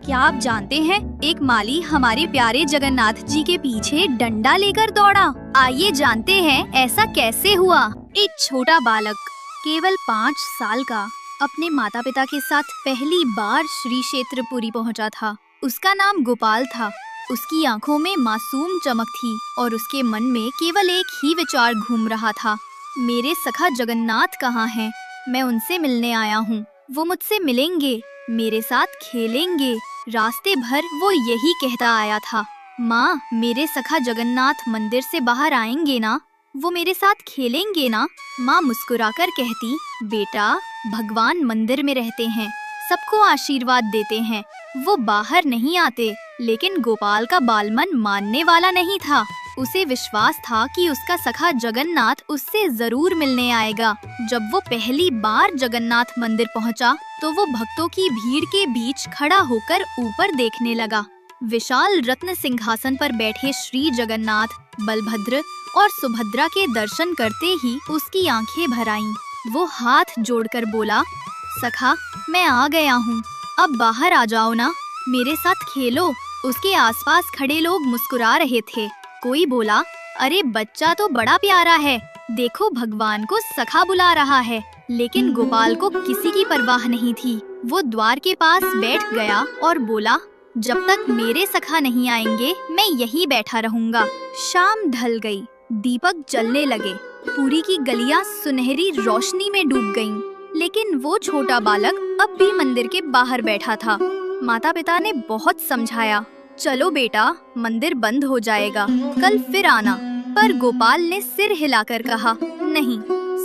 क्या आप जानते हैं, एक माली हमारे प्यारे जगन्नाथ जी के पीछे डंडा लेकर दौड़ा। आइए जानते हैं ऐसा कैसे हुआ। एक छोटा बालक केवल 5 साल का अपने माता पिता के साथ पहली बार श्री क्षेत्रपुरी पहुंचा था। उसका नाम गोपाल था। उसकी आंखों में मासूम चमक थी और उसके मन में केवल एक ही विचार घूम रहा था, मेरे सखा जगन्नाथ कहाँ हैं? मैं उनसे मिलने आया हूँ। वो मुझसे मिलेंगे, मेरे साथ खेलेंगे। रास्ते भर वो यही कहता आया था, माँ मेरे सखा जगन्नाथ मंदिर से बाहर आएंगे ना? वो मेरे साथ खेलेंगे ना? माँ मुस्कुराकर कहती, बेटा भगवान मंदिर में रहते हैं, सबको आशीर्वाद देते हैं, वो बाहर नहीं आते। लेकिन गोपाल का बालमन मानने वाला नहीं था। उसे विश्वास था कि उसका सखा जगन्नाथ उससे जरूर मिलने आएगा। जब वो पहली बार जगन्नाथ मंदिर पहुंचा, तो वो भक्तों की भीड़ के बीच खड़ा होकर ऊपर देखने लगा। विशाल रत्न सिंहासन पर बैठे श्री जगन्नाथ, बलभद्र और सुभद्रा के दर्शन करते ही उसकी आंखें भर आईं। वो हाथ जोड़कर बोला, सखा मैं आ गया हूँ, अब बाहर आ जाओ ना, मेरे साथ खेलो। उसके आसपास खड़े लोग मुस्कुरा रहे थे। कोई बोला, अरे बच्चा तो बड़ा प्यारा है, देखो भगवान को सखा बुला रहा है। लेकिन गोपाल को किसी की परवाह नहीं थी। वो द्वार के पास बैठ गया और बोला, जब तक मेरे सखा नहीं आएंगे मैं यहीं बैठा रहूंगा। शाम ढल गई, दीपक जलने लगे, पूरी की गलियां सुनहरी रोशनी में डूब गईं। लेकिन वो छोटा बालक अब भी मंदिर के बाहर बैठा था। माता पिता ने बहुत समझाया, चलो बेटा मंदिर बंद हो जाएगा, कल फिर आना। पर गोपाल ने सिर हिलाकर कहा, नहीं,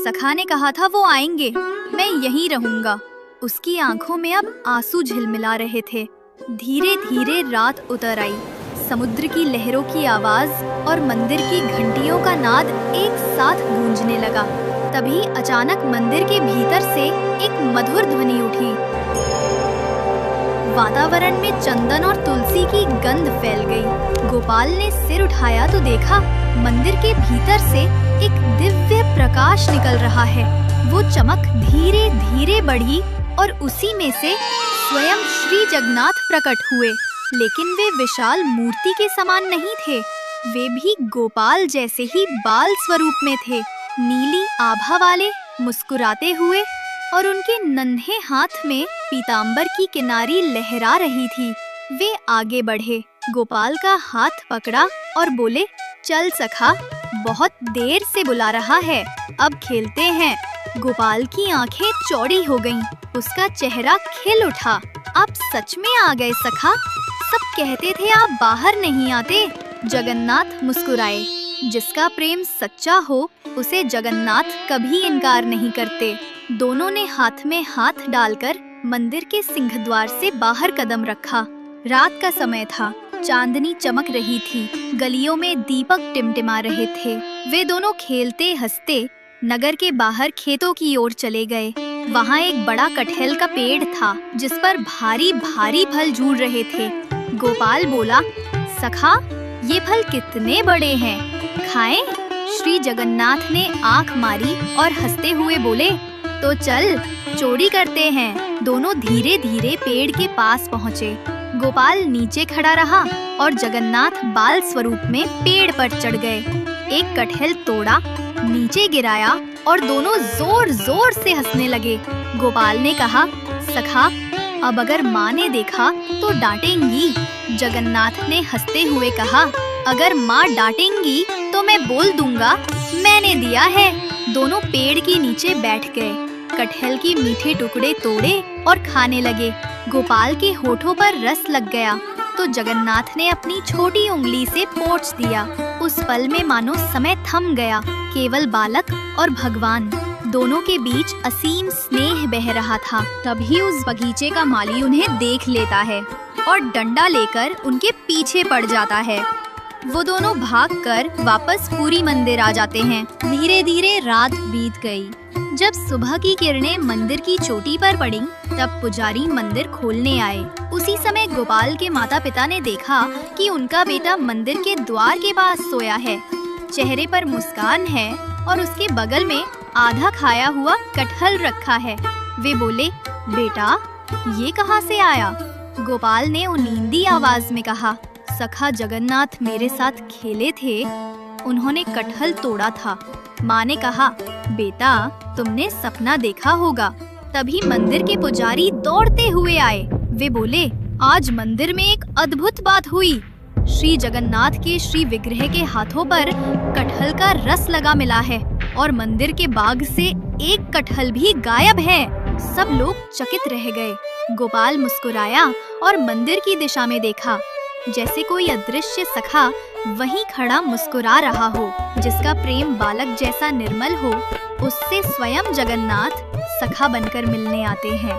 सखा ने कहा था वो आएंगे, मैं यहीं रहूंगा। उसकी आंखों में अब आंसू झिलमिला रहे थे। धीरे धीरे रात उतर आई। समुद्र की लहरों की आवाज और मंदिर की घंटियों का नाद एक साथ गूंजने लगा। तभी अचानक मंदिर के भीतर से एक मधुर ध्वनि उठी। वातावरण में चंदन और तुलसी की गंध फैल गई। गोपाल ने सिर उठाया तो देखा, मंदिर के भीतर से एक दिव्य प्रकाश निकल रहा है। वो चमक धीरे धीरे बढ़ी और उसी में से स्वयं श्री जगन्नाथ प्रकट हुए। लेकिन वे विशाल मूर्ति के समान नहीं थे, वे भी गोपाल जैसे ही बाल स्वरूप में थे, नीली आभा वाले, मुस्कुराते हुए, और उनके नन्हे हाथ में पीतांबर की किनारी लहरा रही थी। वे आगे बढ़े, गोपाल का हाथ पकड़ा और बोले, चल सखा, बहुत देर से बुला रहा है, अब खेलते हैं। गोपाल की आंखें चौड़ी हो गईं, उसका चेहरा खिल उठा। आप सच में आ गए सखा, सब कहते थे आप बाहर नहीं आते। जगन्नाथ मुस्कुराए, जिसका प्रेम सच्चा हो उसे जगन्नाथ कभी इनकार नहीं करते। दोनों ने हाथ में हाथ डालकर मंदिर के सिंहद्वार से बाहर कदम रखा। रात का समय था, चांदनी चमक रही थी, गलियों में दीपक टिमटिमा रहे थे। वे दोनों खेलते हंसते नगर के बाहर खेतों की ओर चले गए। वहाँ एक बड़ा कटहल का पेड़ था, जिस पर भारी भारी फल झूल रहे थे। गोपाल बोला, सखा ये फल कितने बड़े हैं, खाएं? श्री जगन्नाथ ने आंख मारी और हंसते हुए बोले, तो चल चोरी करते हैं। दोनों धीरे धीरे पेड़ के पास पहुँचे। गोपाल नीचे खड़ा रहा और जगन्नाथ बाल स्वरूप में पेड़ पर चढ़ गए। एक कटहल तोड़ा, नीचे गिराया और दोनों जोर जोर से हंसने लगे। गोपाल ने कहा, सखा अब अगर माँ ने देखा तो डांटेंगी। जगन्नाथ ने हंसते हुए कहा, अगर माँ डांटेंगी तो मैं बोल दूंगा मैंने दिया है। दोनों पेड़ के नीचे बैठ गए, कटहल के मीठे टुकड़े तोड़े और खाने लगे। गोपाल के होठों पर रस लग गया तो जगन्नाथ ने अपनी छोटी उंगली से पोंछ दिया। उस पल में मानो समय थम गया। केवल बालक और भगवान दोनों के बीच असीम स्नेह बह रहा था। तभी उस बगीचे का माली उन्हें देख लेता है और डंडा लेकर उनके पीछे पड़ जाता है। वो दोनों भागकर वापस पूरी मंदिर आ जाते हैं। धीरे धीरे रात बीत गई। जब सुबह की किरणें मंदिर की चोटी पर पड़ी, तब पुजारी मंदिर खोलने आए। उसी समय गोपाल के माता पिता ने देखा कि उनका बेटा मंदिर के द्वार के पास सोया है। चेहरे पर मुस्कान है और उसके बगल में आधा खाया हुआ कटहल रखा है। वे बोले, बेटा ये कहाँ से आया? गोपाल ने उनींदी आवाज में कहा, सखा जगन्नाथ मेरे साथ खेले थे, उन्होंने कटहल तोड़ा था। माँ ने कहा, बेटा तुमने सपना देखा होगा। तभी मंदिर के पुजारी दौड़ते हुए आए। वे बोले, आज मंदिर में एक अद्भुत बात हुई। श्री जगन्नाथ के श्री विग्रह के हाथों पर कटहल का रस लगा मिला है और मंदिर के बाग से एक कटहल भी गायब है। सब लोग चकित रह गए। गोपाल मुस्कुराया और मंदिर की दिशा में देखा, जैसे कोई अदृश्य सखा वहीं खड़ा मुस्कुरा रहा हो। जिसका प्रेम बालक जैसा निर्मल हो, उससे स्वयं जगन्नाथ सखा बनकर मिलने आते हैं।